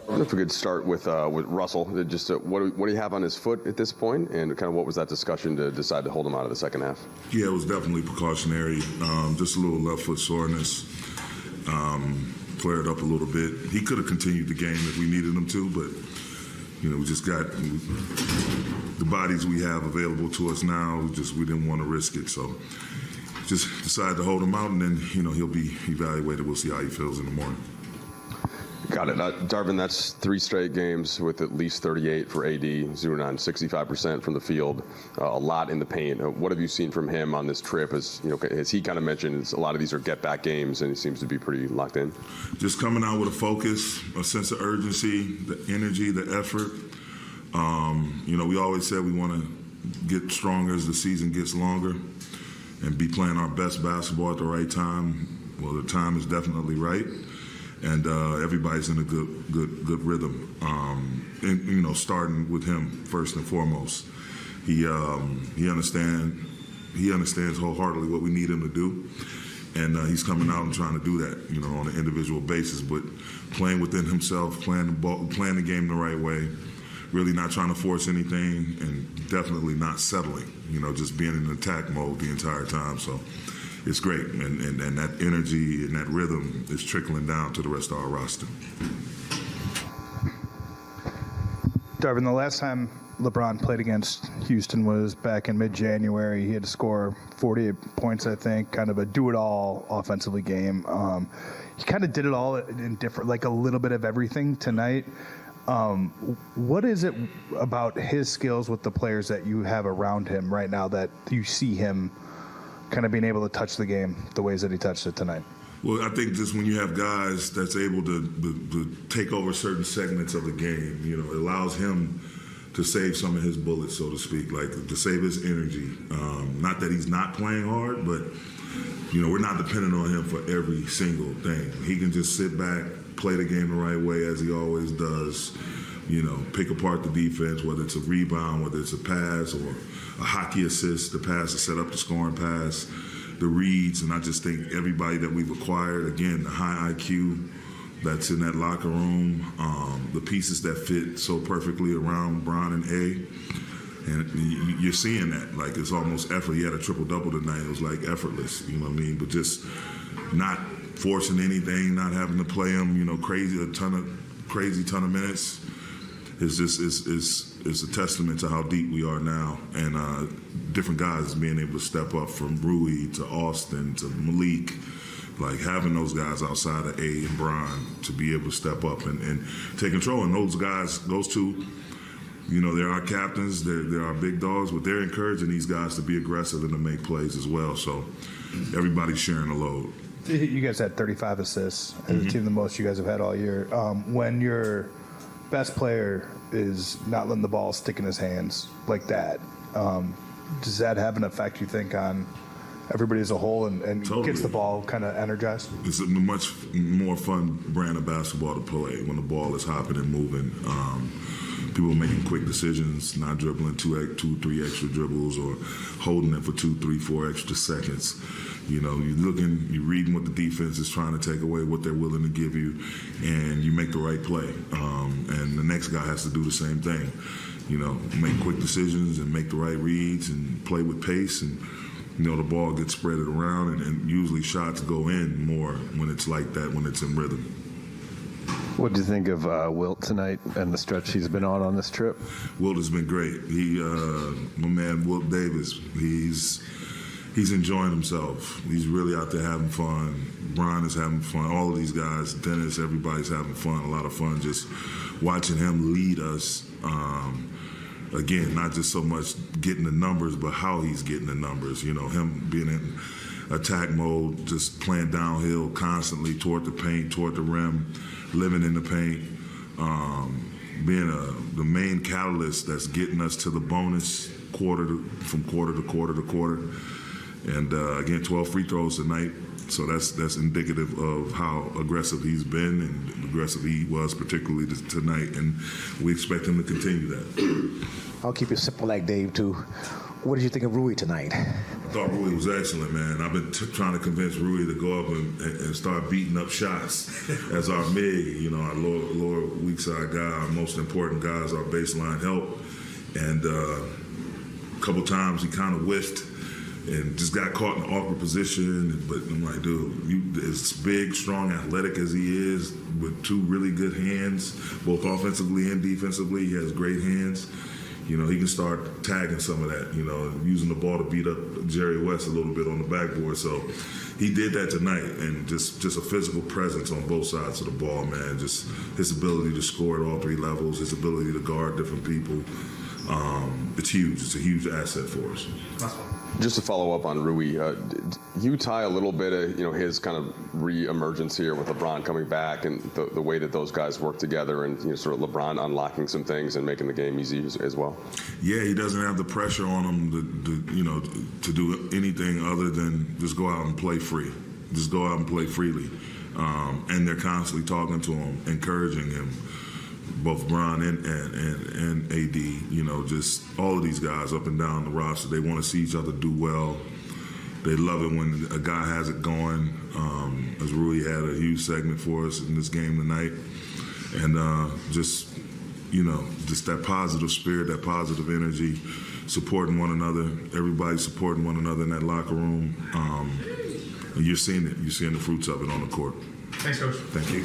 If we could start with Russell, just what do you have on his foot at this point, and kind of what was that discussion to decide to hold him out of the second half? Yeah, it was definitely precautionary. Just a little left foot soreness. Flared up a little bit. He could have continued the game if we needed him to, but we just got the bodies we have available to us now. We didn't want to risk it, so just decided to hold him out, and then he'll be evaluated. We'll see how he feels in the morning. Got it. Darvin, that's 3 straight games with at least 38 for AD, zeroing on 65% from the field, a lot in the paint. What have you seen from him on this trip? As he kind of mentioned, a lot of these are get-back games, and he seems to be pretty locked in. Just coming out with a focus, a sense of urgency, the energy, the effort. We always said we want to get stronger as the season gets longer and be playing our best basketball at the right time. Well, the time is definitely right. And everybody's in a good rhythm. And starting with him first and foremost, he understands wholeheartedly what we need him to do, and he's coming out and trying to do that, on an individual basis. But playing within himself, playing the game the right way, really not trying to force anything, and definitely not settling. Just being in attack mode the entire time. So. It's great, and that energy and that rhythm is trickling down to the rest of our roster. Darvin, the last time LeBron played against Houston was back in mid-January. He had to score 48 points, I think, kind of a do-it-all offensively game. He kind of did it all in different, like a little bit of everything tonight. What is it about his skills with the players that you have around him right now that you see him kind of being able to touch the game the ways that he touched it tonight? Well, I think just when you have guys that's able to take over certain segments of the game, it allows him to save some of his bullets, so to speak, like to save his energy. Not that he's not playing hard, but, we're not dependent on him for every single thing. He can just sit back, play the game the right way as he always does, pick apart the defense, whether it's a rebound, whether it's a pass or a hockey assist, the pass to set up the scoring pass, the reads. And I just think everybody that we've acquired, again, the high IQ that's in that locker room, the pieces that fit so perfectly around Bron and A. And you're seeing that. Like, it's almost effort. He had a triple-double tonight. It was like effortless, But just not forcing anything, not having to play him, crazy ton of minutes. It's a testament to how deep we are now, and different guys being able to step up from Rui to Austin to Malik, like having those guys outside of A and Bron to be able to step up and take control. And those guys, those two, they're our captains, they're our big dogs, but they're encouraging these guys to be aggressive and to make plays as well. So everybody's sharing the load. You guys had 35 assists as a team, the most you guys have had all year. When your best player is not letting the ball stick in his hands like that, does that have an effect, you think, on everybody as a whole and totally. Gets the ball kind of energized? It's a much more fun brand of basketball to play when the ball is hopping and moving. People making quick decisions, not dribbling two, 3 extra dribbles or holding it for 2, 3, 4 extra seconds. You're you're reading what the defense is trying to take away, what they're willing to give you, and you make the right play. And the next guy has to do the same thing. Make quick decisions and make the right reads and play with pace. And, the ball gets spread around, and usually shots go in more when it's like that, when it's in rhythm. What do you think of Wilt tonight and the stretch he's been on this trip? Wilt has been great. My man Wilt Davis, he's enjoying himself. He's really out there having fun. Bron is having fun. All of these guys, Dennis, everybody's having fun. A lot of fun just watching him lead us. Again, not just so much getting the numbers, but how he's getting the numbers. Him being in attack mode, just playing downhill constantly toward the paint, toward the rim, living in the paint, being the main catalyst that's getting us to the bonus from quarter to quarter. And again, 12 free throws tonight. So that's indicative of how aggressive he's been and aggressive he was, particularly tonight. And we expect him to continue that. I'll keep it simple like Dave, too. What did you think of Rui tonight? I thought Rui was excellent, man. I've been trying to convince Rui to go up and start beating up shots as our MIG, our lower weak side guy. Our most important guy is our baseline help. And a couple times he kind of whiffed and just got caught in an awkward position. But I'm like, dude, as big, strong, athletic as he is, with two really good hands, both offensively and defensively, he has great hands. He can start tagging some of that, using the ball to beat up Jerry West a little bit on the backboard. So he did that tonight, and just a physical presence on both sides of the ball, man. Just his ability to score at all three levels, his ability to guard different people. It's huge. It's a huge asset for us. Just to follow up on Rui, you tie a little bit of his kind of re-emergence here with LeBron coming back and the way that those guys work together, and sort of LeBron unlocking some things and making the game easy as well. Yeah, he doesn't have the pressure on him to do anything other than just go out and play free, just go out and play freely, and they're constantly talking to him, encouraging him. Both Bron and AD, just all of these guys up and down the roster, they want to see each other do well. They love it when a guy has it going, as Rui had a huge segment for us in this game tonight. And just that positive spirit, that positive energy, supporting one another, everybody supporting one another in that locker room. And you're seeing it. You're seeing the fruits of it on the court. Thanks, Coach. Thank you.